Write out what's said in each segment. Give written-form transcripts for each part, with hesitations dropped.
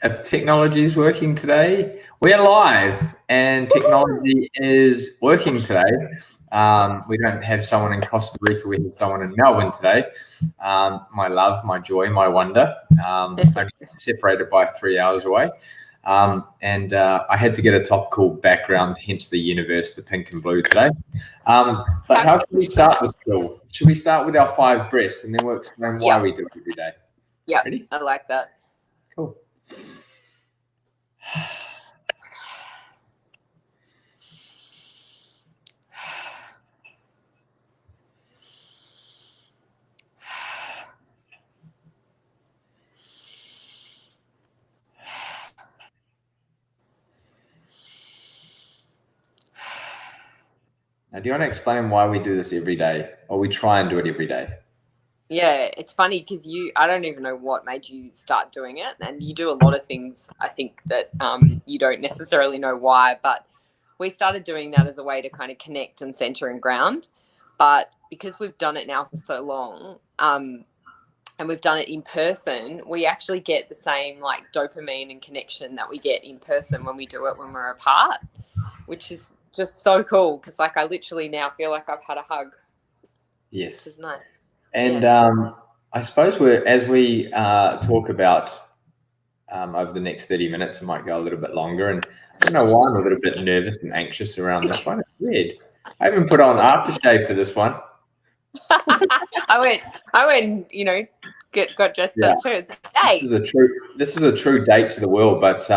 If technology is working today, we're live and technology is working today. We don't have someone in Costa Rica, we have someone in Melbourne today. My love, my joy, my wonder, only separated by 3 hours away. I had to get a topical background, hence the universe, the pink and blue today. But how should we start this call? Should we start with our 5 breaths and then we'll explain why we do it every day? Yeah, Ready? I like that. Cool. Now, do you want to explain why we do this every day, or we try and do it every day? Yeah, it's funny because I don't even know what made you start doing it, and you do a lot of things, I think, that you don't necessarily know why, but we started doing that as a way to kind of connect and center and ground. But because we've done it now for so long, and we've done it in person, we actually get the same like dopamine and connection that we get in person when we do it when we're apart, which is just so cool because like I literally now feel like I've had a hug. Yes. Which is nice. And I suppose as we talk about over the next 30 minutes, it might go a little bit longer. And I don't know why I'm a little bit nervous and anxious around this one. It's weird. I haven't put on aftershave for this one. I went, got dressed up too. It's a date. This is a true date to the world. But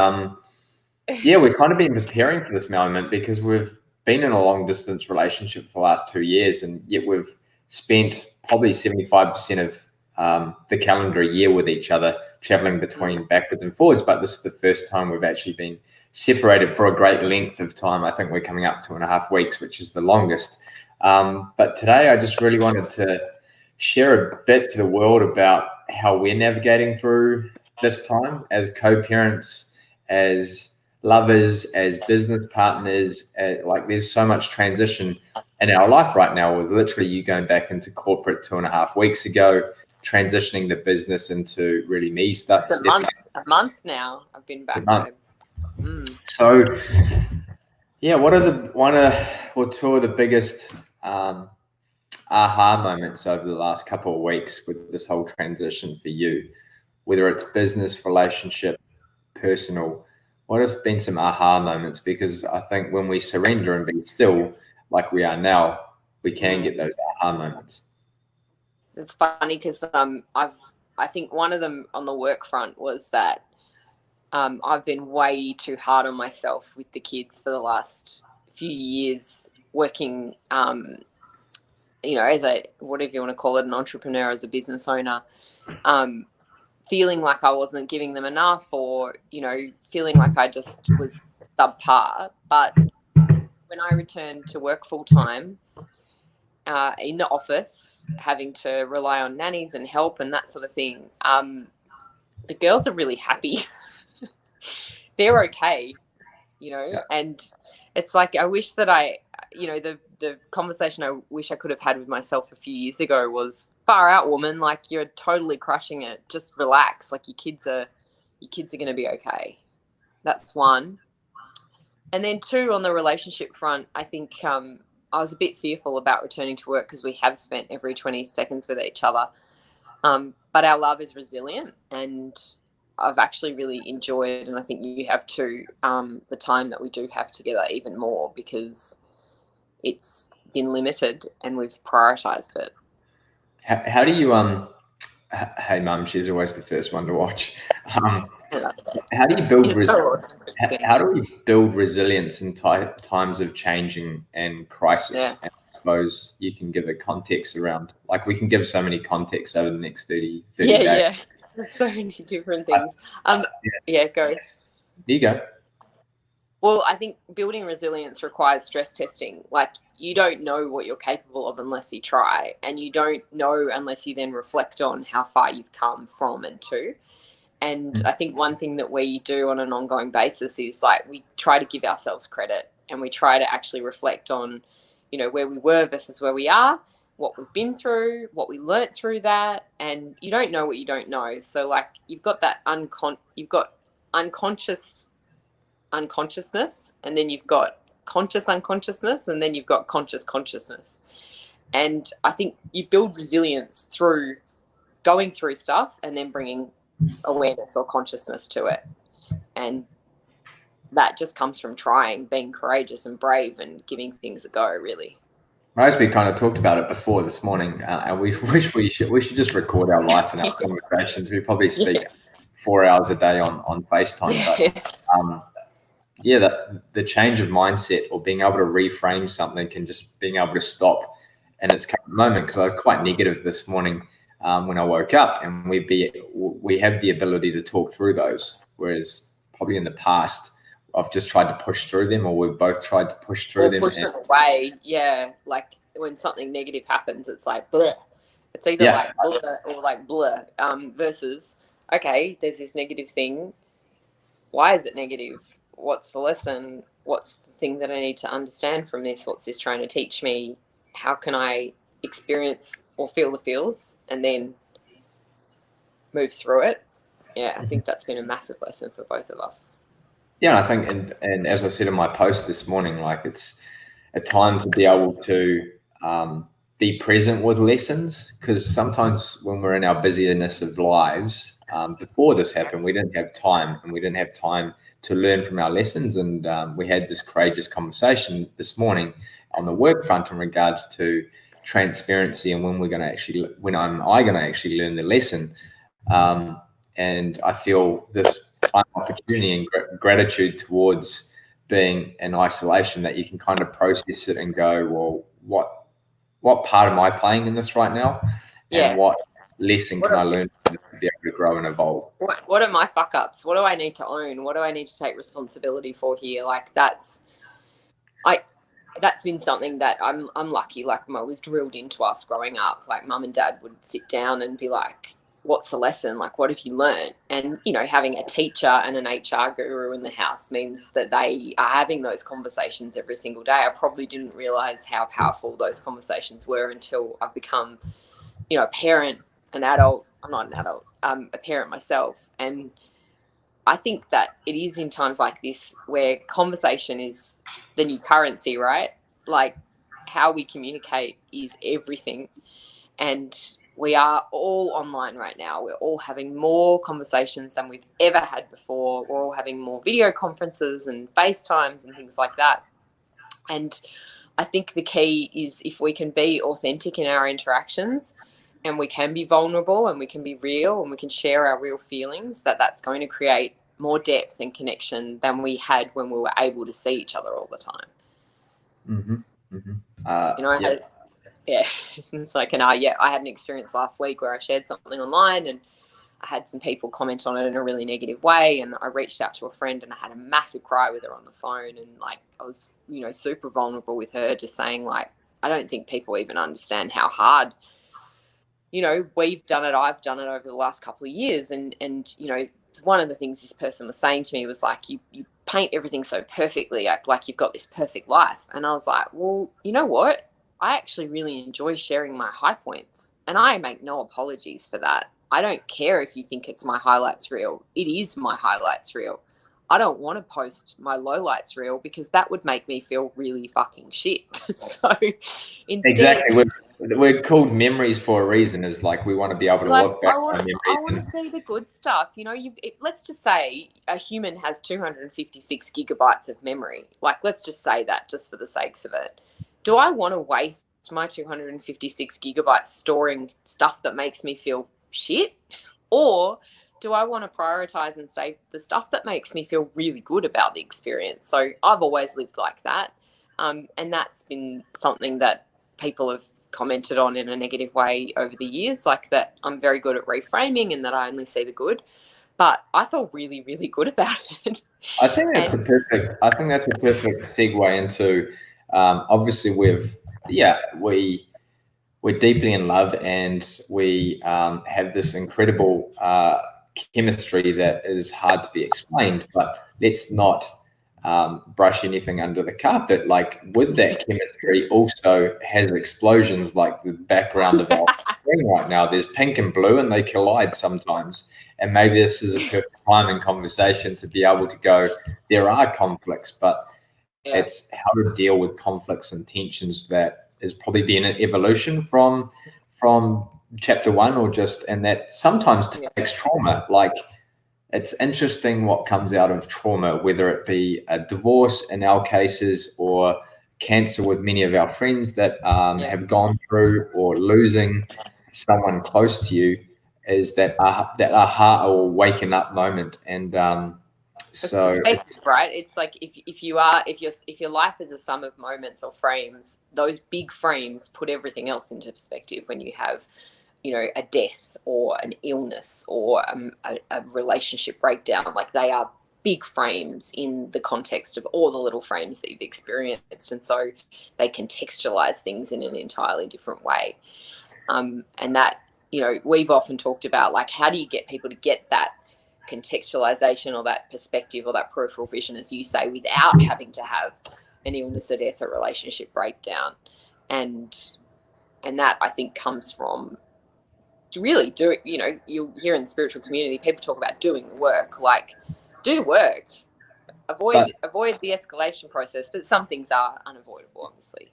yeah, we've kind of been preparing for this moment because we've been in a long distance relationship for the last 2 years, and yet we've spent probably 75% of the calendar year with each other, traveling between backwards and forwards. But this is the first time we've actually been separated for a great length of time. I think we're coming up 2.5 weeks, which is the longest. But today I just really wanted to share a bit to the world about how we're navigating through this time as co-parents, as lovers, as business partners. Like there's so much transition in our life right now, with literally you going back into corporate 2.5 weeks ago, transitioning the business into really me. It's a month now. I've been back. So yeah, what are two of the biggest aha moments over the last couple of weeks with this whole transition for you, whether it's business, relationship, personal? What has been some aha moments? Because I think when we surrender and be still like we are now, we can get those aha moments. It's funny because I think one of them on the work front was that I've been way too hard on myself with the kids for the last few years, working as a, whatever you want to call it, an entrepreneur, as a business owner, feeling like I wasn't giving them enough, or feeling like I just was subpar. But when I returned to work full time in the office, having to rely on nannies and help and that sort of thing, the girls are really happy. They're okay, and it's like I wish that the conversation I wish I could have had with myself a few years ago was, far out, woman, like you're totally crushing it, just relax, like your kids are going to be okay. That's one. And then 2, on the relationship front, I think I was a bit fearful about returning to work because we have spent every 20 seconds with each other, but our love is resilient, and I've actually really enjoyed, and I think you have too, the time that we do have together even more, because it's been limited and we've prioritized it. How do you hey mum, she's always the first one to watch. How do you build how do we build resilience in times of changing and crisis? Yeah. And I suppose you can give a context around, like we can give so many contexts over the next 30 days. Yeah. There's so many different things. Go. You go. Well, I think building resilience requires stress testing. Like, you don't know what you're capable of unless you try, and you don't know unless you then reflect on how far you've come from and to. And I think one thing that we do on an ongoing basis is like we try to give ourselves credit, and we try to actually reflect on, where we were versus where we are, what we've been through, what we learnt through that. And you don't know what you don't know. So like you've got that unconscious unconsciousness, and then you've got conscious unconsciousness, and then you've got conscious consciousness. And I think you build resilience through going through stuff and then bringing awareness or consciousness to it. And that just comes from trying, being courageous and brave and giving things a go, really. As we kind of talked about it before this morning, and we wish we should just record our life and our conversations. We probably speak 4 hours a day on FaceTime, but the change of mindset or being able to reframe something and just being able to stop in its current moment. Because I was quite negative this morning when I woke up, and we have the ability to talk through those, whereas probably in the past I've just tried to push through them, or we've both tried to push through them. Push them away, yeah. Like when something negative happens, it's like bleh. It's either like bleh or like bleh. Versus, okay, there's this negative thing. Why is it negative? What's the lesson? What's the thing that I need to understand from this? What's this trying to teach me? How can I experience or feel the feels and then move through it? Yeah, I think that's been a massive lesson for both of us. Yeah, I think, and as I said in my post this morning, like it's a time to be able to be present with lessons, because sometimes when we're in our busyness of lives, before this happened, we didn't have time, and we didn't have time to learn from our lessons. And we had this courageous conversation this morning on the work front in regards to transparency and when am I going to actually learn the lesson. And I feel this opportunity and gratitude towards being in isolation, that you can kind of process it and go, well, what part am I playing in this right now? And what lesson can I learn to be able to grow and evolve? What are my fuck ups? What do I need to own? What do I need to take responsibility for here? Like that's been something that I'm lucky. Like I was drilled into us growing up. Like mum and dad would sit down and be like, what's the lesson? Like, what have you learned? And, having a teacher and an HR guru in the house means that they are having those conversations every single day. I probably didn't realize how powerful those conversations were until I've become, a parent, an adult. I'm not an adult, a parent myself. And I think that it is in times like this where conversation is the new currency, right? Like how we communicate is everything. And we are all online right now. We're all having more conversations than we've ever had before. We're all having more video conferences and FaceTimes and things like that. And I think the key is if we can be authentic in our interactions and we can be vulnerable and we can be real and we can share our real feelings, that's going to create more depth and connection than we had when we were able to see each other all the time. Mm-hmm. Mm-hmm. It's like, I had an experience last week where I shared something online and I had some people comment on it in a really negative way, and I reached out to a friend and I had a massive cry with her on the phone, and like I was, super vulnerable with her, just saying like, I don't think people even understand how hard, we've done it, I've done it over the last couple of years, and one of the things this person was saying to me was like, you paint everything so perfectly, like you've got this perfect life. And I was like, well, you know what? I actually really enjoy sharing my high points, and I make no apologies for that. I don't care if you think it's my highlights reel. It is my highlights reel. I don't want to post my lowlights reel because that would make me feel really fucking shit. So instead, exactly, we're called memories for a reason. Is like we want to be able to look back on memories. I want to see the good stuff. Let's just say a human has 256 gigabytes of memory. Like, let's just say that just for the sakes of it. Do I want to waste my 256 gigabytes storing stuff that makes me feel shit? Or do I want to prioritize and save the stuff that makes me feel really good about the experience? So I've always lived like that. And that's been something that people have commented on in a negative way over the years, like that I'm very good at reframing and that I only see the good. But I feel really, really good about it. I think that's a perfect segue into obviously we're deeply in love, and we have this incredible chemistry that is hard to be explained, but let's not brush anything under the carpet. Like with that chemistry also has explosions, like the background of our screen right now. There's pink and blue, and they collide sometimes. And maybe this is a perfect time in conversation to be able to go, there are conflicts, but it's how to deal with conflicts and tensions that has probably been an evolution from chapter one, and that sometimes takes trauma. Like, it's interesting what comes out of trauma, whether it be a divorce in our cases or cancer with many of our friends that have gone through, or losing someone close to you, is that aha or waking up moment. And it's perspective, right? It's like if your life is a sum of moments or frames, those big frames put everything else into perspective. When you have, a death or an illness or a relationship breakdown, like, they are big frames in the context of all the little frames that you've experienced, and so they contextualize things in an entirely different way. And that, we've often talked about, like, how do you get people to get that contextualization or that perspective or that peripheral vision, as you say, without having to have an illness, a death, or relationship breakdown. And that, I think, comes from really doing, you'll hear in the spiritual community, people talk about doing the work. Like, do the work, avoid the escalation process, but some things are unavoidable, obviously.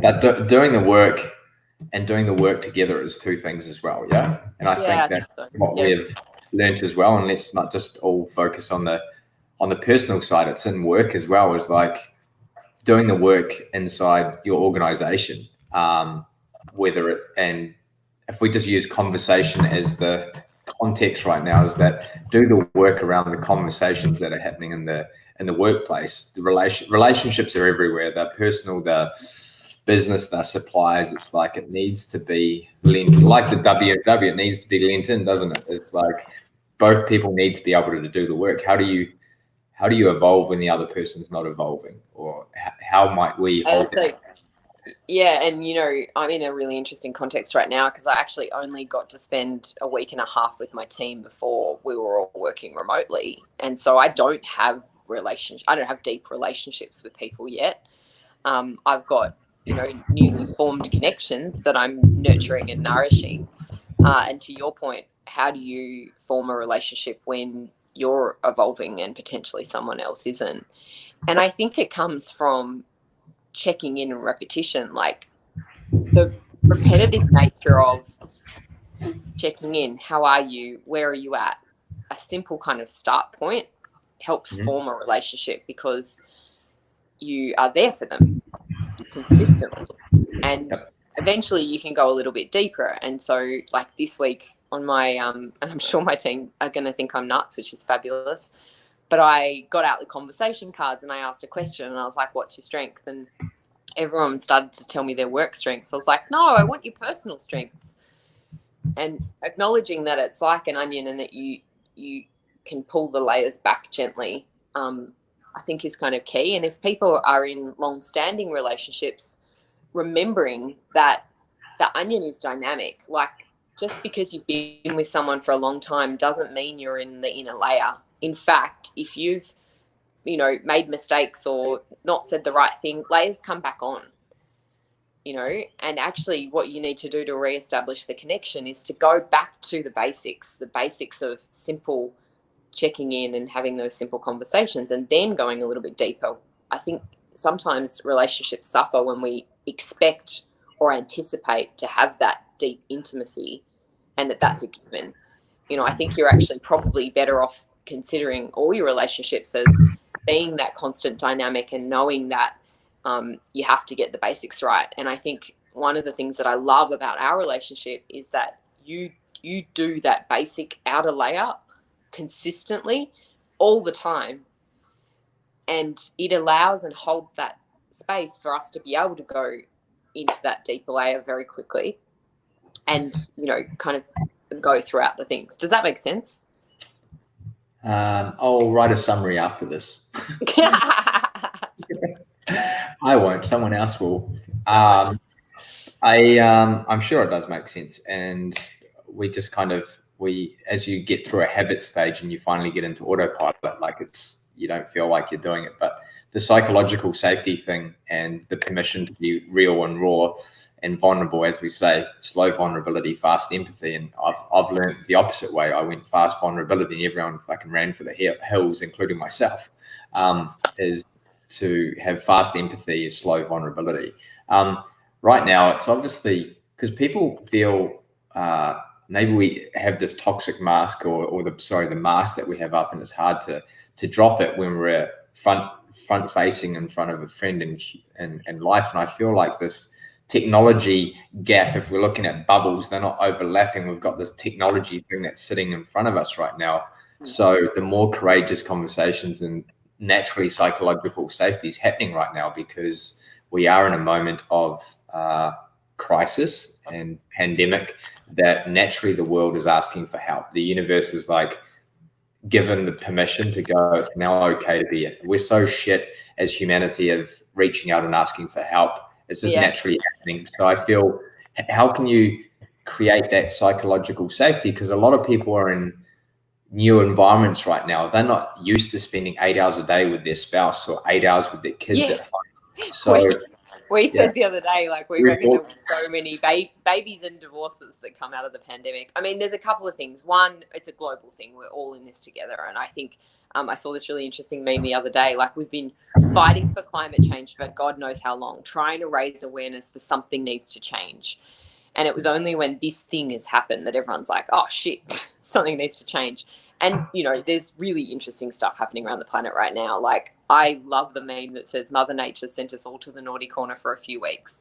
But doing the work and doing the work together is two things as well, yeah? And I think that's what we've learned as well. And let's not just all focus on the personal side. It's in work as well, is like doing the work inside your organization, and if we just use conversation as the context right now, is that do the work around the conversations that are happening in the workplace. The relationships are everywhere. They're personal, they're business, they're suppliers. It's like, it needs to be lent, like the WW, it needs to be lent in, doesn't it? It's like both people need to be able to do the work. How do you evolve when the other person's not evolving? Or how might we hold that? Yeah, and I'm in a really interesting context right now, because I actually only got to spend a week and a half with my team before we were all working remotely, and so I don't have deep relationships with people yet. I've got newly formed connections that I'm nurturing and nourishing. And to your point, how do you form a relationship when you're evolving and potentially someone else isn't? And I think it comes from checking in and repetition, like the repetitive nature of checking in. How are you? Where are you at? A simple kind of start point helps form a relationship, because you are there for them consistently, and eventually you can go a little bit deeper. And so, like, this week on my and I'm sure my team are going to think I'm nuts, which is fabulous, but I got out the conversation cards and I asked a question, and I was like, what's your strength? And everyone started to tell me their work strengths. I was like, no, I want your personal strengths. And acknowledging that it's like an onion, and that you can pull the layers back gently, I think is kind of key. And if people are in long-standing relationships, remembering that the onion is dynamic. Like, just because you've been with someone for a long time doesn't mean you're in the inner layer. In fact, if you've made mistakes or not said the right thing, layers come back on. And actually what you need to do to reestablish the connection is to go back to the basics of simple checking in and having those simple conversations, and then going a little bit deeper. I think sometimes relationships suffer when we expect or anticipate to have that deep intimacy, and that's a given. I think you're actually probably better off considering all your relationships as being that constant dynamic, and knowing that you have to get the basics right. And I think one of the things that I love about our relationship is that you do that basic outer layer consistently all the time, and it allows and holds that space for us to be able to go into that deeper layer very quickly, and kind of go throughout the things. Does that make sense? I'll write a summary after this. I won't, someone else will. I'm sure it does make sense, and we just as you get through a habit stage and you finally get into autopilot, like, you don't feel like you're doing it, but the psychological safety thing and the permission to be real and raw and vulnerable, as we say, slow vulnerability, fast empathy. And I've learned the opposite way. I went fast vulnerability, and everyone fucking ran for the hills, including myself. Is to have fast empathy is slow vulnerability. Right now, it's obviously because people feel maybe we have this toxic mask or the mask that we have up, and it's hard to drop it when we're front facing in front of a friend in life. And I feel like this technology gap, if we're looking at bubbles, they're not overlapping. We've got this technology thing that's sitting in front of us right now. So the more courageous conversations and naturally psychological safety is happening right now, because we are in a moment of crisis and pandemic that naturally the world is asking for help. The universe is like given the permission to go, it's now okay to be it. We're so shit as humanity of reaching out and asking for help. It's just naturally happening. So I feel, how can you create that psychological safety? Because a lot of people are in new environments right now. They're not used to spending 8 hours a day with their spouse or 8 hours with their kids at home. So we said the other day, like, we reckon there were so many babies and divorces that come out of the pandemic. I mean, there's a couple of things. One, it's a global thing. We're all in this together. And I think I saw this really interesting meme the other day. Like, we've been fighting for climate change for God knows how long, trying to raise awareness for something needs to change. And it was only when this thing has happened that everyone's like, oh, shit, something needs to change. And, you know, there's really interesting stuff happening around the planet right now. Like, I love the meme that says Mother Nature sent us all to the naughty corner for a few weeks.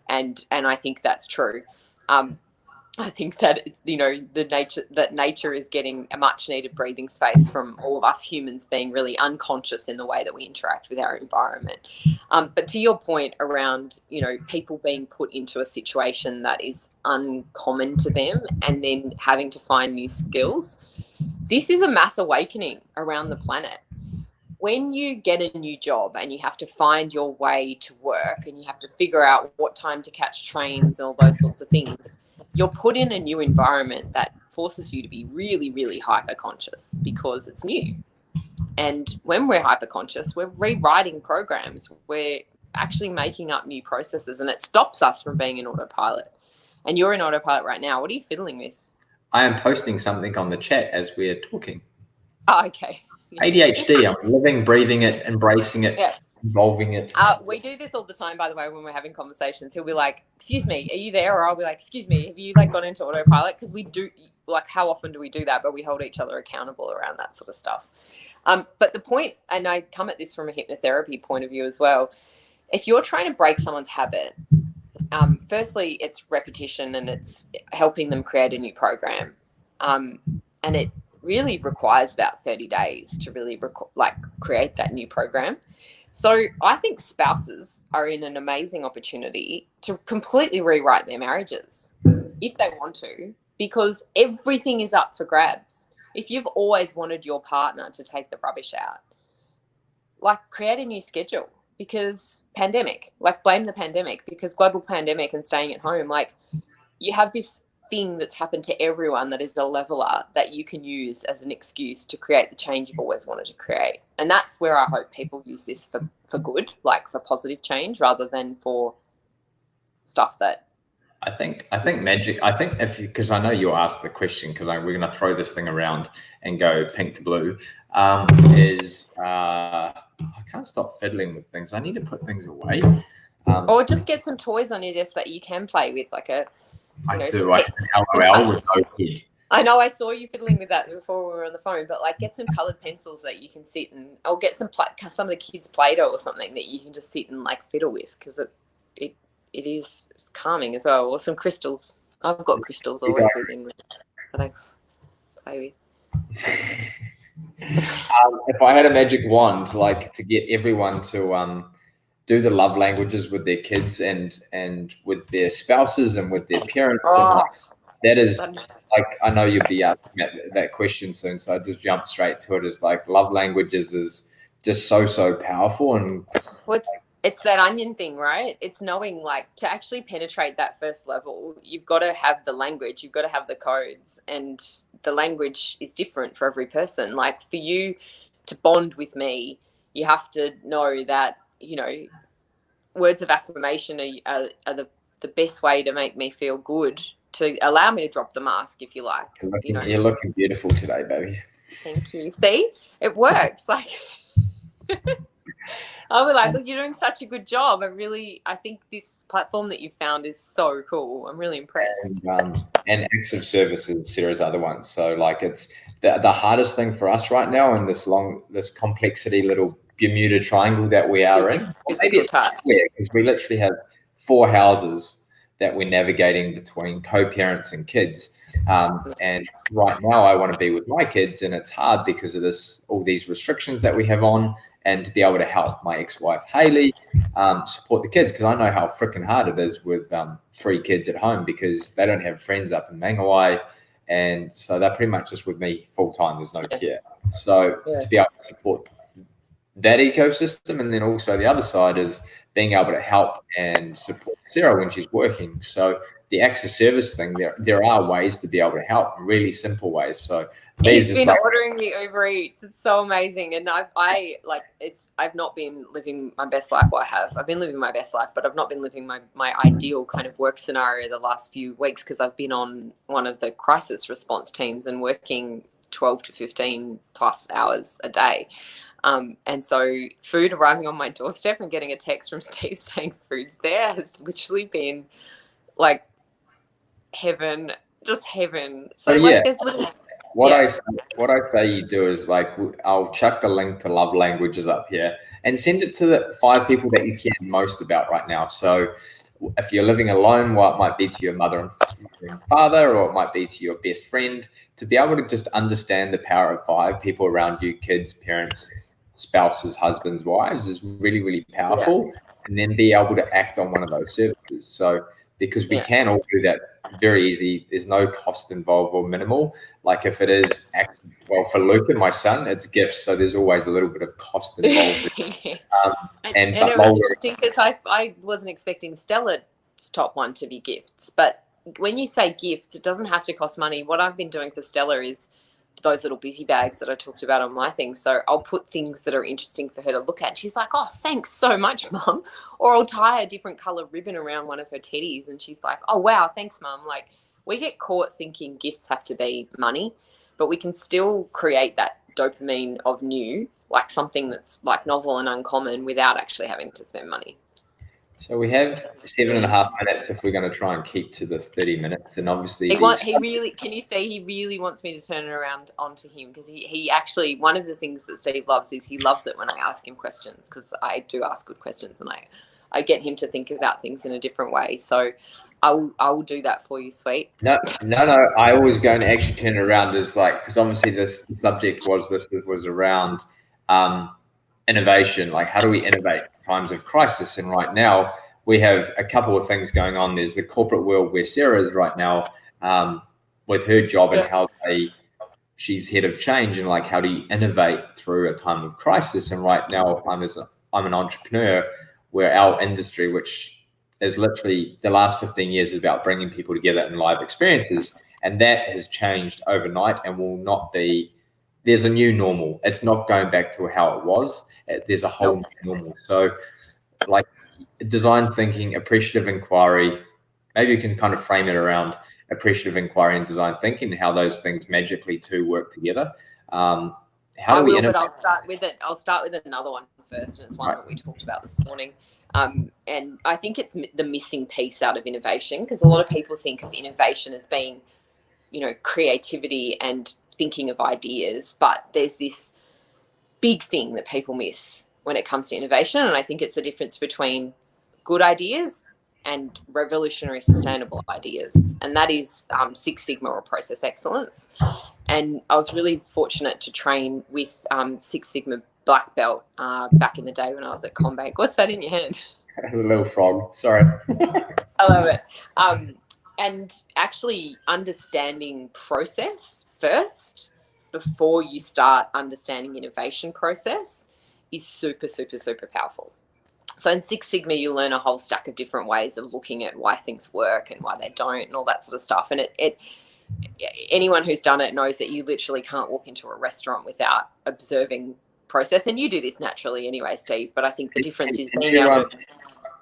And I think that's true. I think that, you know, nature is getting a much needed breathing space from all of us humans being really unconscious in the way that we interact with our environment. But to your point around, you know, people being put into a situation that is uncommon to them and then having to find new skills, this is a mass awakening around the planet. When you get a new job and you have to find your way to work and you have to figure out what time to catch trains and all those sorts of things, you're put in a new environment that forces you to be really, really hyper-conscious because it's new. And when we're hyper-conscious, we're rewriting programs. We're actually making up new processes, and it stops us from being in autopilot. And you're in autopilot right now. What are you fiddling with? I am posting something on the chat as we're talking. Oh, okay. ADHD, I'm living, breathing it, embracing it, involving it. We do this all the time, by the way, when we're having conversations. He'll be like, excuse me, are you there? Or I'll be like, excuse me, have you like gone into autopilot? Because we do, like, how often do we do that? But we hold each other accountable around that sort of stuff. But the point, and I come at this from a hypnotherapy point of view as well, if you're trying to break someone's habit, firstly, it's repetition and it's helping them create a new program. And it really requires about 30 days to really create that new program. So I think spouses are in an amazing opportunity to completely rewrite their marriages if they want to, because everything is up for grabs. If you've always wanted your partner to take the rubbish out, like, create a new schedule, because pandemic, like, blame the pandemic, because global pandemic and staying at home, like, you have this thing that's happened to everyone that is the leveler that you can use as an excuse to create the change you've always wanted to create. And that's where I hope people use this for good, like for positive change, rather than for stuff that I think magic. I think because I know you'll ask the question, because we're going to throw this thing around and go pink to blue. I can't stop fiddling with things. I need to put things away. Or just get some toys on your desk that you can play with, like a. I do. I can LOL with no kid. I know I saw you fiddling with that before we were on the phone, but like, get some colored pencils that you can sit and, or get some of the kids' Play-Doh or something that you can just sit and like fiddle with, because it is calming as well. Or some crystals. I've got crystals always within me that I play with. If I had a magic wand, like, to get everyone to do the love languages with their kids and with their spouses and with their parents, and that is, like, I know you'll be asking that question soon, so I just jump straight to it. Is like, love languages is just so powerful. And it's that onion thing, right? It's knowing, like, to actually penetrate that first level, you've got to have the language, you've got to have the codes, and the language is different for every person. Like, for you to bond with me, you have to know that, you know, words of affirmation are the the best way to make me feel good, to allow me to drop the mask, if you like. You're looking beautiful today, baby. Thank you. See, it works. Like, I'll be like, look, you're doing such a good job. I think this platform that you found is so cool. I'm really impressed. And acts of service is Sarah's other one. So like, it's the hardest thing for us right now in this complexity little Bermuda triangle that we are in. Or maybe it's square, because we literally have 4 houses that we're navigating between co-parents and kids. And right now I want to be with my kids, and it's hard because of all these restrictions that we have on, and to be able to help my ex-wife Hayley support the kids, because I know how freaking hard it is with 3 kids at home, because they don't have friends up in Mangawai, and so they're pretty much just with me full time. There's no care. So to be able to support that ecosystem, and then also the other side is being able to help and support Sarah when she's working. So the acts of service thing, there are ways to be able to help, really simple ways. So he's been ordering me Uber Eats. It's so amazing. And I've not been living my best life. Well, I've been living my best life, but I've not been living my ideal kind of work scenario the last few weeks, because I've been on one of the crisis response teams and working 12 to 15 plus hours a day. And so food arriving on my doorstep and getting a text from Steve saying food's there has literally been like heaven, just heaven. So there's little... What I say you do is, like, I'll chuck the link to Love Languages up here and send it to the 5 people that you care most about right now. So if you're living alone, it might be to your mother and father, or it might be to your best friend, to be able to just understand the power of 5 people around you, kids, parents, spouses, husbands, wives, is really, really powerful. And then be able to act on one of those services. So because we can all do that very easy. There's no cost involved or minimal. Like if it is, well, for Luca, my son, it's gifts. So there's always a little bit of cost involved. And it was interesting because I wasn't expecting Stella's top one to be gifts. But when you say gifts, it doesn't have to cost money. What I've been doing for Stella is those little busy bags that I talked about on my thing. So I'll put things that are interesting for her to look at. And she's like, oh, thanks so much, Mum. Or I'll tie a different color ribbon around one of her teddies. And she's like, oh, wow, thanks, Mum. Like, we get caught thinking gifts have to be money, but we can still create that dopamine of new, like something that's like novel and uncommon without actually having to spend money. So we have 7.5 minutes if we're going to try and keep to this 30 minutes. And obviously he really wants me to turn it around onto him, because he actually, one of the things that Steve loves is he loves it when I ask him questions, because I do ask good questions and I get him to think about things in a different way. So I will do that for you, sweet. No. I always go and actually turn it around as like, because obviously this subject was around innovation. Like, how do we innovate in times of crisis? And right now we have a couple of things going on. There's the corporate world where Sarah is right now with her job and how she's head of change, and like, how do you innovate through a time of crisis? And right now I'm an entrepreneur, where our industry, which is literally the last 15 years, is about bringing people together in live experiences. And that has changed overnight and will not be, there's a new normal. It's not going back to how it was. There's a whole new normal. So like design thinking, appreciative inquiry, maybe you can kind of frame it around appreciative inquiry and design thinking, and how those things magically too work together. But I'll start with another one first, and it's one that we talked about this morning. And I think it's the missing piece out of innovation, because a lot of people think of innovation as being, creativity and thinking of ideas, but there's this big thing that people miss when it comes to innovation. And I think it's the difference between good ideas and revolutionary sustainable ideas. And that is Six Sigma, or process excellence. And I was really fortunate to train with Six Sigma black belt back in the day when I was at Combank. What's that in your hand? It's a little frog. Sorry. I love it. And actually understanding process first before you start understanding innovation process is super, super, super powerful. So in Six Sigma, you learn a whole stack of different ways of looking at why things work and why they don't and all that sort of stuff. And anyone who's done it knows that you literally can't walk into a restaurant without observing process. And you do this naturally anyway, Steve, but I think the difference is being able to...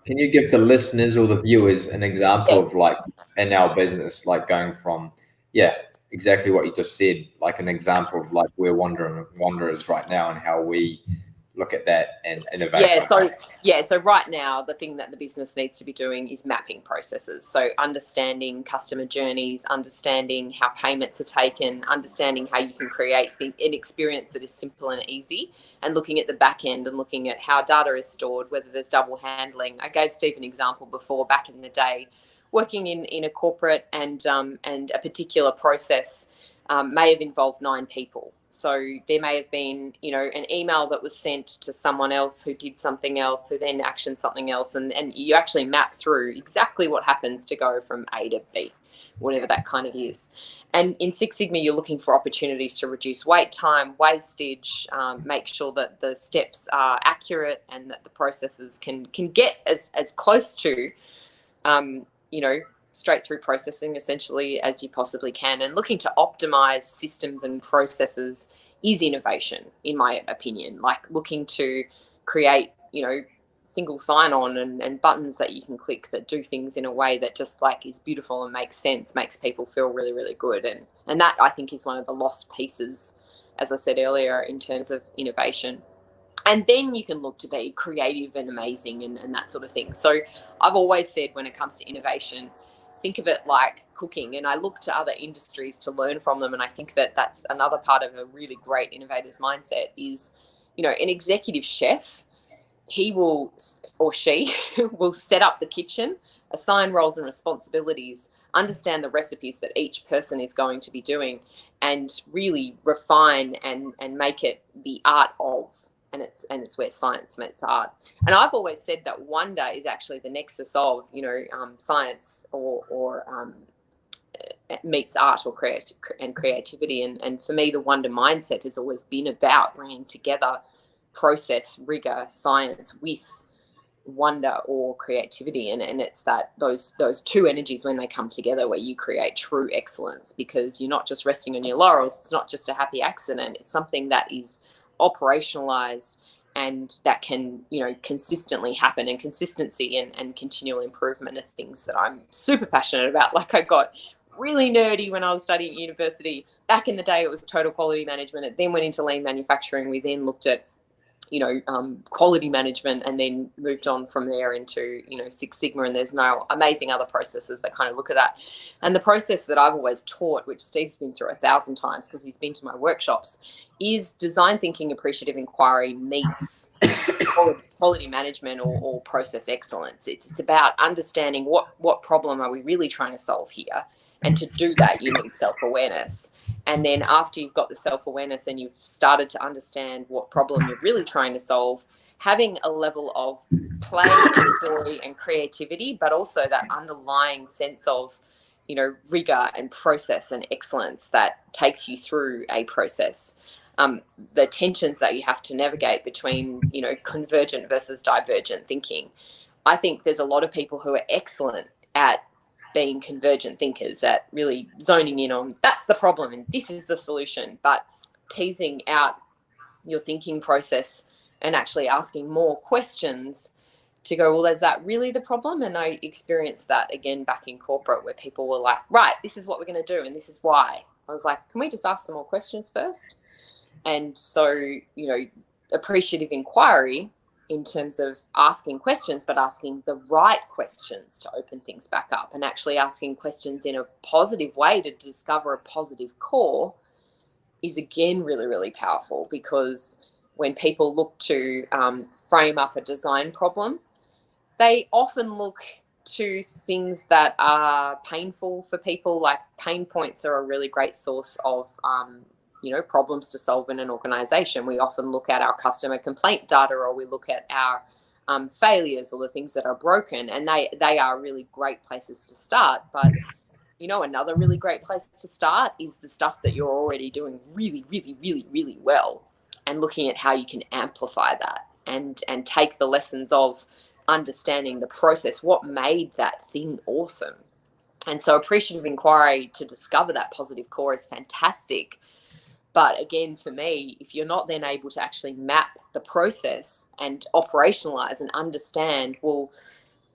Can you give the listeners or the viewers an example Yeah. of like in our business, like going from, yeah, exactly what you just said, like an example of like we're wanderers right now and how we look at that and innovate Yeah, on it. so right now the thing that the business needs to be doing is mapping processes. So understanding customer journeys, understanding how payments are taken, understanding how you can create an experience that is simple and easy, and looking at the back end and looking at how data is stored, whether there's double handling. I gave Steve an example before, back in the day, working in a corporate, and a particular process may have involved 9 people. So there may have been, an email that was sent to someone else who did something else, who then actioned something else. And you actually map through exactly what happens to go from A to B, whatever that kind of is. And in Six Sigma, you're looking for opportunities to reduce wait time, wastage, make sure that the steps are accurate and that the processes can get as close to, straight through processing essentially as you possibly can. And looking to optimize systems and processes is innovation, in my opinion. Like looking to create, single sign-on and buttons that you can click that do things in a way that just like is beautiful and makes sense, makes people feel really, really good. And that, I think, is one of the lost pieces, as I said earlier, in terms of innovation. And then you can look to be creative and amazing and that sort of thing. So I've always said, when it comes to innovation, think of it like cooking. And I look to other industries to learn from them. And I think that that's another part of a really great innovator's mindset is, an executive chef, he will, or she will set up the kitchen, assign roles and responsibilities, understand the recipes that each person is going to be doing, and really refine and make it the art of. And it's where science meets art. And I've always said that wonder is actually the nexus of, science or meets art or creativity. And for me, the wonder mindset has always been about bringing together process, rigor, science with wonder or creativity. And it's that those two energies, when they come together, where you create true excellence, because you're not just resting on your laurels. It's not just a happy accident. It's something that is operationalized and that can, consistently happen. And consistency and continual improvement are things that I'm super passionate about. Like, I got really nerdy when I was studying at university. Back in the day, it was total quality management. It then went into lean manufacturing. We then looked at quality management, and then moved on from there into, Six Sigma. And there's now amazing other processes that kind of look at that. And the process that I've always taught, which Steve's been through 1,000 times because he's been to my workshops, is design thinking appreciative inquiry meets quality management or process excellence. It's about understanding what problem are we really trying to solve here. And to do that, you need self-awareness. And then after you've got the self-awareness and you've started to understand what problem you're really trying to solve, having a level of play and story and creativity, but also that underlying sense of, rigor and process and excellence that takes you through a process. The tensions that you have to navigate between, convergent versus divergent thinking. I think there's a lot of people who are excellent at being convergent thinkers, at really zoning in on that's the problem and this is the solution, but teasing out your thinking process and actually asking more questions to go, well, is that really the problem? And I experienced that again back in corporate, where people were like, right, this is what we're going to do and this is why. I was like, can we just ask some more questions first? And so, appreciative inquiry in terms of asking questions, but asking the right questions to open things back up, and actually asking questions in a positive way to discover a positive core is, again, really, really powerful. Because when people look to frame up a design problem, they often look to things that are painful for people. Like, pain points are a really great source of problems to solve in an organization. We often look at our customer complaint data, or we look at our failures, or the things that are broken, and they are really great places to start. But another really great place to start is the stuff that you're already doing really, really, really, really well, and looking at how you can amplify that and take the lessons of understanding the process, what made that thing awesome. And so appreciative inquiry to discover that positive core is fantastic. But again, for me, if you're not then able to actually map the process and operationalize and understand, well,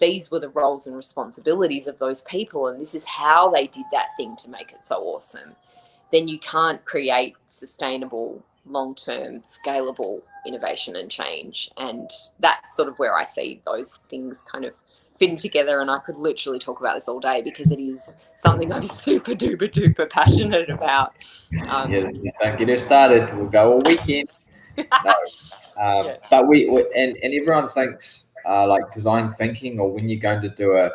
these were the roles and responsibilities of those people, and this is how they did that thing to make it so awesome, then you can't create sustainable, long-term, scalable innovation and change. And that's sort of where I see those things kind of fitting together. And I could literally talk about this all day because it is something I'm super duper duper passionate about. Yes, don't get us started. We'll go all weekend. No. Yeah. But and everyone thinks like design thinking, or when you're going to do a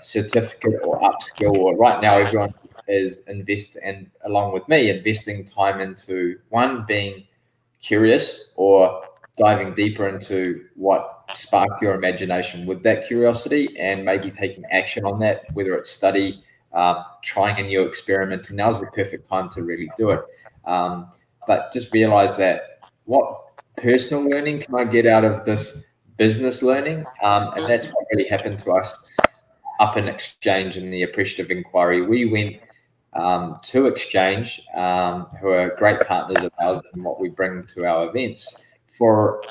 certificate or upskill, or right now everyone is and along with me, investing time into one, being curious or diving deeper into what sparked your imagination with that curiosity, and maybe taking action on that, whether it's study, trying a new experiment. And now's the perfect time to really do it. But just realize that what personal learning can I get out of this business learning? And that's what really happened to us up in Exchange in the Appreciative Inquiry. We went to Exchange, who are great partners of ours and what we bring to our events, for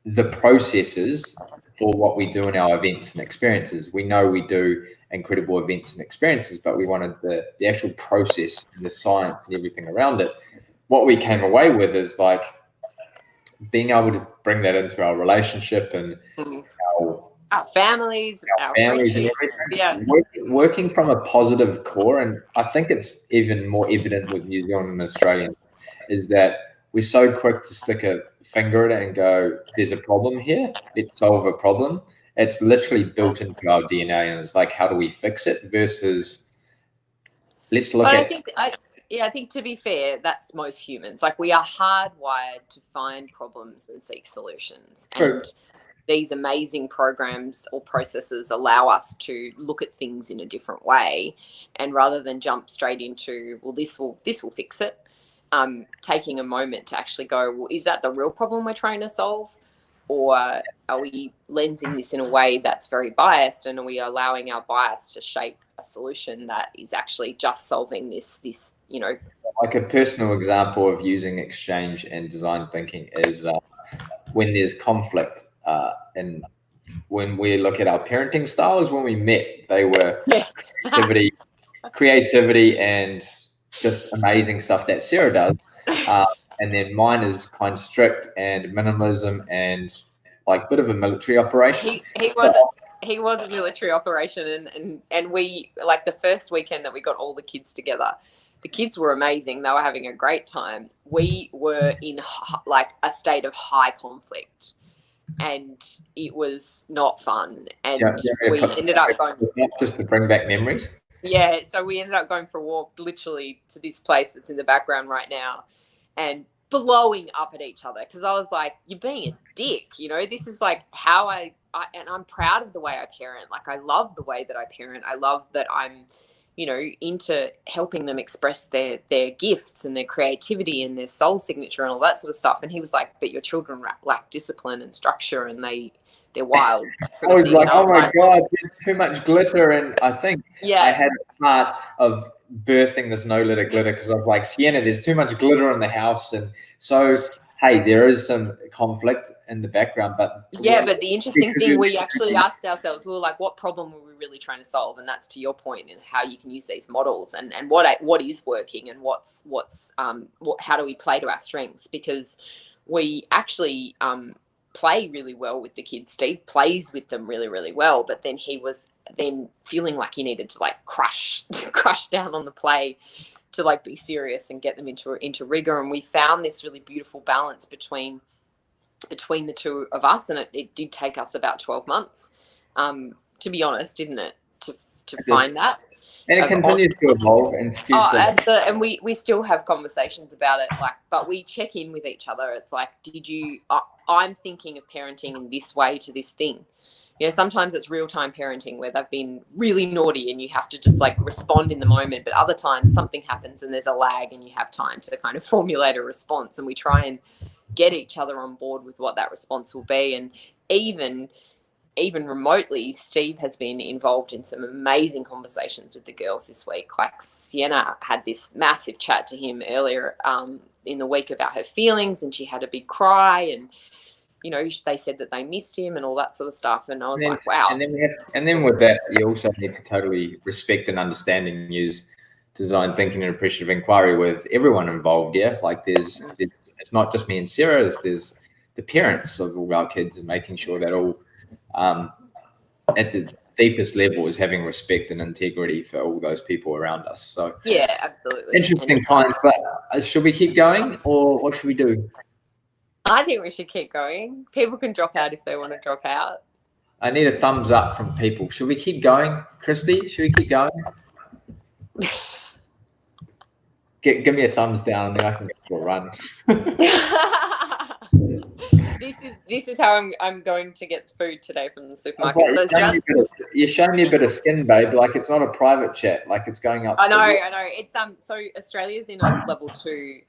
the processes for what we do in our events and experiences. We know we do incredible events and experiences, but we wanted the actual process and the science and everything around it. What we came away with is like being able to bring that into our relationship and our families, our families and friendships. everything. Yeah. Working from a positive core, and I think it's even more evident with New Zealand and Australians, is that we're so quick to stick a finger at it and go, there's a problem here, let's solve a problem. It's literally built into our DNA, and it's like, how do we fix it versus let's look at... I think to be fair, that's most humans. Like, we are hardwired to find problems and seek solutions. True. And these amazing programs or processes allow us to look at things in a different way. And rather than jump straight into, well, this will fix it, taking a moment to actually go, well, is that the real problem we're trying to solve? Or are we lensing this in a way that's very biased, and are we allowing our bias to shape a solution that is actually just solving this, you know? Like a personal example of using Exchange and design thinking is when there's conflict, and when we look at our parenting styles, when we met, they were creativity and just amazing stuff that Sarah does. And then mine is kind of strict and minimalism and like a bit of a military operation. He was a military operation, and we, like, the first weekend that we got all the kids together, the kids were amazing. They were having a great time. We were in like a state of high conflict, and it was not fun. And we ended up going just to bring back memories. Yeah, so we ended up going for a walk literally to this place that's in the background right now, and blowing up at each other, because I was like, you're being a dick, you know? This is like how and I'm proud of the way I parent. Like, I love the way that I parent. I love that I'm, you know, into helping them express their gifts and their creativity and their soul signature and all that sort of stuff. And he was like, but your children lack discipline and structure, and they're wild. I was like, oh my God, there's too much glitter. And I think I had a part of birthing this no litter glitter, because I was like, Sienna, there's too much glitter in the house. And so, hey, there is some conflict in the background. But but the interesting thing, we actually asked ourselves, we were like, what problem were we really trying to solve? And that's to your point, in how you can use these models, and what is working, and how do we play to our strengths? Because we actually play really well with the kids. Steve plays with them really, really well, but then he was then feeling like he needed to like crush down on the play to like be serious and get them into rigor. And we found this really beautiful balance between the two of us, and it did take us about 12 months, to be honest, didn't it, to find that. And it continues to evolve. And we still have conversations about it, like, but we check in with each other. It's like, I'm thinking of parenting in this way to this thing. You know, sometimes it's real-time parenting where they've been really naughty and you have to just like respond in the moment, but other times something happens and there's a lag and you have time to kind of formulate a response, and we try and get each other on board with what that response will be. And even remotely, Steve has been involved in some amazing conversations with the girls this week. Like, Sienna had this massive chat to him earlier in the week about her feelings, and she had a big cry, and they said that they missed him and all that sort of stuff. And I was like, wow. And then with that, you also need to totally respect and understand and use design thinking and appreciative inquiry with everyone involved. Yeah, like it's not just me and Sarah. There's the parents of all our kids, and making sure that all at the deepest level is having respect and integrity for all those people around us. So yeah, absolutely. Interesting times, but should we keep going or what should we do? I think we should keep going. People can drop out if they want to drop out. I need a thumbs up from people. Should we keep going? Christy, should we keep going? Give me a thumbs down and then I can go for a run. This is how I'm going to get food today from the supermarket. Like, you're showing me a bit of skin, babe. Like it's not a private chat. Like it's going up. I know. It's so Australia's in a level 2,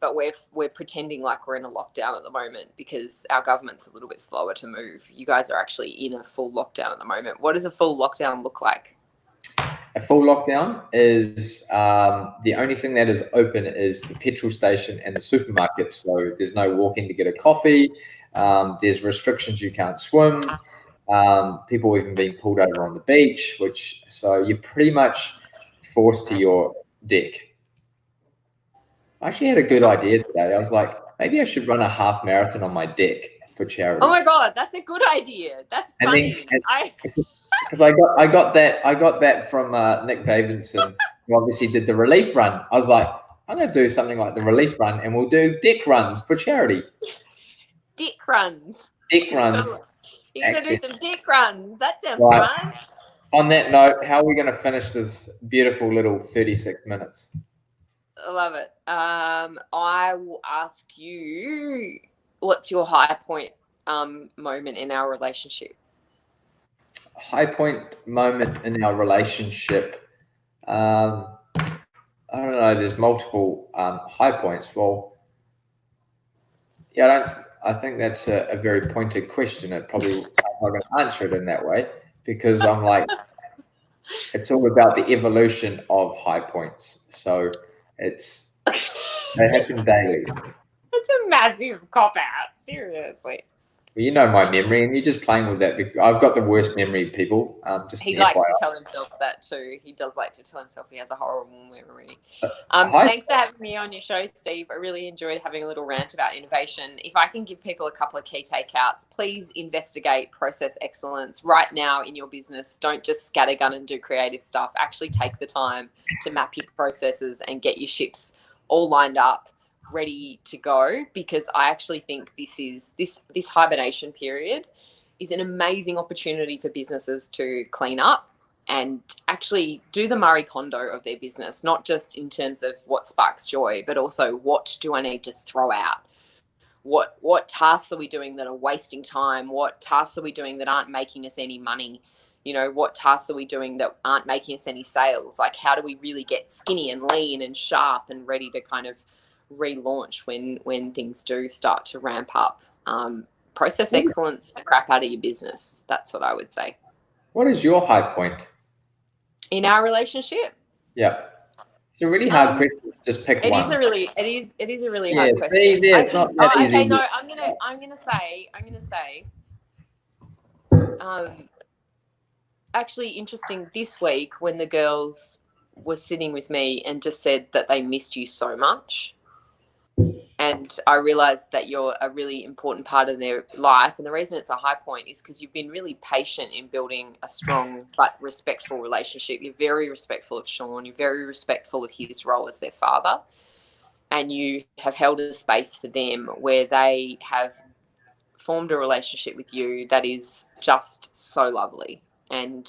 but we're pretending like we're in a lockdown at the moment because our government's a little bit slower to move. You guys are actually in a full lockdown at the moment. What does a full lockdown look like? A full lockdown is the only thing that is open is the petrol station and the supermarket. So there's no walking to get a coffee. There's restrictions. You can't swim. People even being pulled over on the beach, so you're pretty much forced to your deck. I actually had a good idea today. I was like, maybe I should run a half marathon on my deck for charity. Oh my God, that's a good idea. That's funny. Because I got that from Nick Davidson, who obviously did the relief run. I was like, I'm going to do something like the relief run, and we'll do deck runs for charity. Dick runs. Dick runs. You're going to do some dick runs. That sounds fun. On that note, how are we going to finish this beautiful little 36 minutes? I love it. I will ask you, what's your high point moment in our relationship? High point moment in our relationship. I don't know. There's multiple high points. Well, yeah, I think that's a very pointed question. I'm not going to answer it in that way because I'm like, it's all about the evolution of high points. So they happen daily. That's a massive cop out. Seriously. Well, you know my memory, and you're just playing with that. I've got the worst memory, people. He likes to tell himself that too. He does like to tell himself he has a horrible memory. Thanks for having me on your show, Steve. I really enjoyed having a little rant about innovation. If I can give people a couple of key takeouts, please investigate process excellence right now in your business. Don't just scattergun and do creative stuff. Actually take the time to map your processes and get your ships all lined up, ready to go, because I actually think this hibernation period is an amazing opportunity for businesses to clean up and actually do the Marie Kondo of their business, not just in terms of what sparks joy, but also what do I need to throw out? What tasks are we doing that are wasting time? What tasks are we doing that aren't making us any money? What tasks are we doing that aren't making us any sales? Like, how do we really get skinny and lean and sharp and ready to kind of relaunch when things do start to ramp up? Process excellence, the crap out of your business. That's what I would say. What is your high point in our relationship? Yeah, it's a really hard question. Just pick one. It is a really hard question. It's not that easy. Okay, no, I'm gonna say. Actually, interesting. This week, when the girls were sitting with me and just said that they missed you so much. And I realized that you're a really important part of their life. And the reason it's a high point is because you've been really patient in building a strong but respectful relationship. You're very respectful of Sean. You're very respectful of his role as their father. And you have held a space for them where they have formed a relationship with you that is just so lovely. And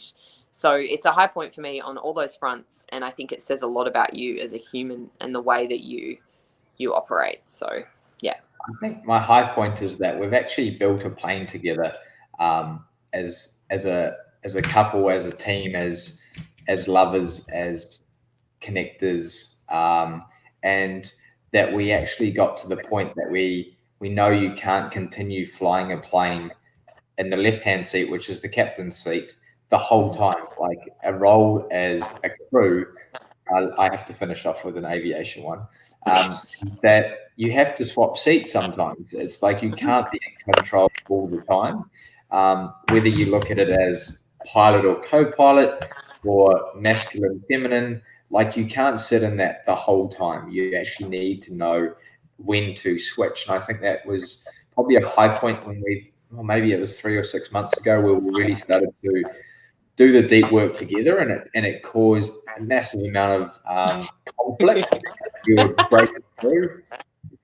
so it's a high point for me on all those fronts. And I think it says a lot about you as a human and the way that you operate. So yeah, I think my high point is that we've actually built a plane together, as a couple, as a team, as lovers, as connectors, and that we actually got to the point that we know you can't continue flying a plane in the left-hand seat, which is the captain's seat, the whole time. Like a role as a crew, I have to finish off with an aviation one. That you have to swap seats sometimes. It's like you can't be in control all the time. Whether you look at it as pilot or co-pilot or masculine, feminine, like you can't sit in that the whole time. You actually need to know when to switch. And I think that was probably a high point when well, maybe it was 3 or 6 months ago, where we really started to do the deep work together, and it caused a massive amount of conflict. We were breaking through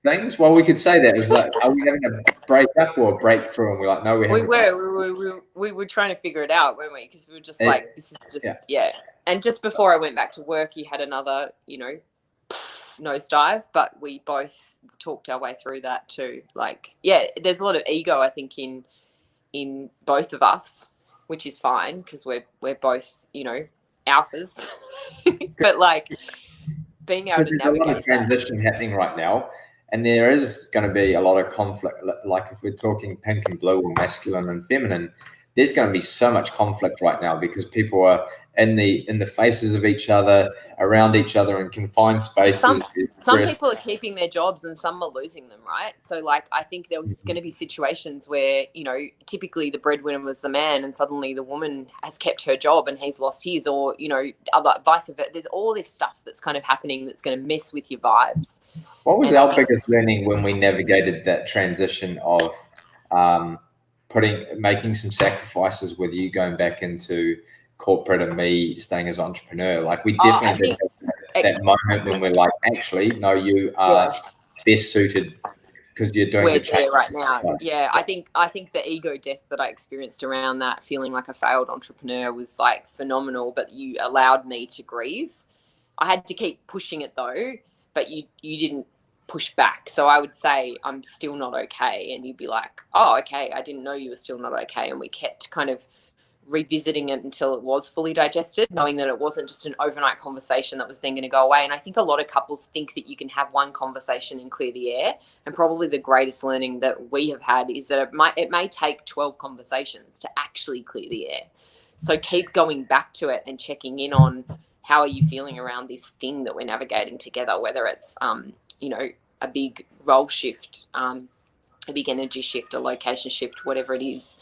things. Well, we could say that. It was like, are we having a break up or a breakthrough? And we're like, no, we're having we were trying to figure it out, weren't we? Because we were just like, this is just yeah. And just before I went back to work, you had another, nosedive, but we both talked our way through that too. Like, yeah, there's a lot of ego, I think, in both of us, which is fine because we're both, alphas. But like being able to navigate a lot of transition happening right now, and there is going to be a lot of conflict. Like if we're talking pink and blue or masculine and feminine, there's going to be so much conflict right now because people are in the faces of each other, around each other in confined spaces. Some people are keeping their jobs and some are losing them, right? So like I think there was going to be situations where, typically the breadwinner was the man and suddenly the woman has kept her job and he's lost his, or, other vice versa. There's all this stuff that's kind of happening that's going to mess with your vibes. What was our biggest learning when we navigated that transition of making some sacrifices with you going back into corporate and me staying as an entrepreneur? Like we definitely did that moment when we're like, actually, no, you are best suited because you're doing the change right now. Yeah, I think the ego death that I experienced around that, feeling like a failed entrepreneur, was like phenomenal. But you allowed me to grieve. I had to keep pushing it though, but you didn't push back. So I would say I'm still not okay, and you'd be like, oh, okay, I didn't know you were still not okay, and we kept kind of revisiting it until it was fully digested, knowing that it wasn't just an overnight conversation that was then going to go away. And I think a lot of couples think that you can have one conversation and clear the air, and probably the greatest learning that we have had is that it may take 12 conversations to actually clear the air. So keep going back to it and checking in on how are you feeling around this thing that we're navigating together, whether it's a big role shift, a big energy shift, a location shift, whatever it is.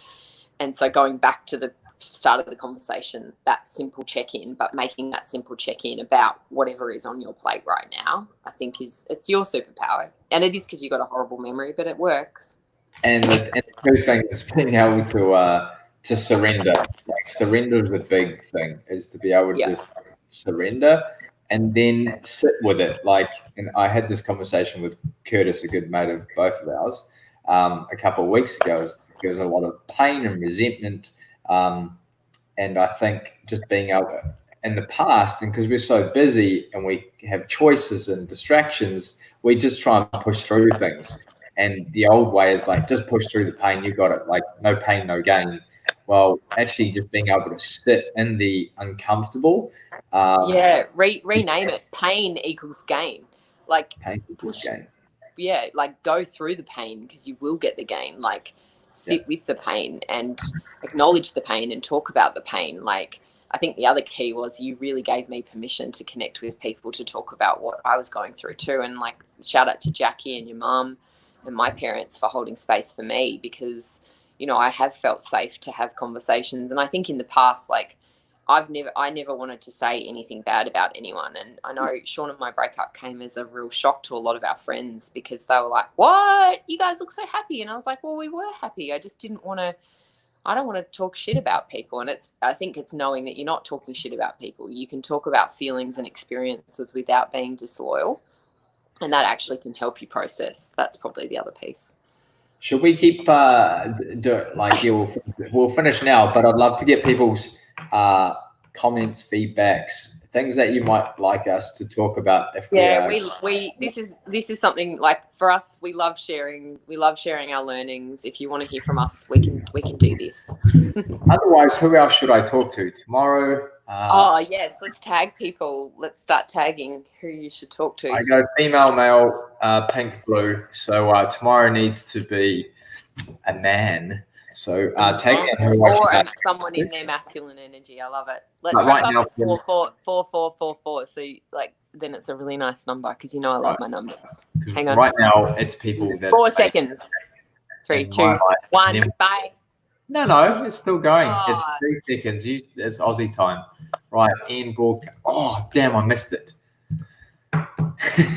And so going back to the start of the conversation, that simple check-in, but making that simple check-in about whatever is on your plate right now, I think it's your superpower. And it is because you've got a horrible memory, but it works. And the two things, being able to surrender. Like surrender is the big thing, is to be able to just surrender and then sit with it. Like, and I had this conversation with Curtis, a good mate of both of ours, a couple of weeks ago. There was a lot of pain and resentment. And I think just being able in the past, and because we're so busy and we have choices and distractions, we just try and push through things. And the old way is like, just push through the pain, you got it. Like no pain, no gain. Well, actually just being able to sit in the uncomfortable. Rename it. Pain equals gain. Like pain equals gain. Yeah, like go through the pain because you will get the gain. Like sit with the pain and acknowledge the pain and talk about the pain. Like I think the other key was you really gave me permission to connect with people to talk about what I was going through too. And like shout out to Jackie and your mum and my parents for holding space for me, because I have felt safe to have conversations. And I think in the past, like I never wanted to say anything bad about anyone. And I know Sean and my breakup came as a real shock to a lot of our friends, because they were like, what? You guys look so happy. And I was like, well, we were happy. I just don't want to talk shit about people. And I think it's knowing that you're not talking shit about people. You can talk about feelings and experiences without being disloyal. And that actually can help you process. That's probably the other piece. Should we keep we'll finish now, but I'd love to get people's comments, feedbacks, things that you might like us to talk about. This is something like for us, we love sharing our learnings. If you want to hear from us, we can do this. Otherwise, who else should I talk to tomorrow? Yes, let's tag people. Let's start tagging who you should talk to. I go female, male, pink, blue. So tomorrow needs to be a man. So tag me on who I or should someone in their masculine energy. I love it. Let's But wrap right up now, at 44444. So then it's a really nice number because I love my numbers. Hang on. Right now, it's people that 4 seconds. 3, 2, 1. Bye. No, it's still going. Oh. It's 3 seconds. It's Aussie time. Right, end book. Oh, damn, I missed it.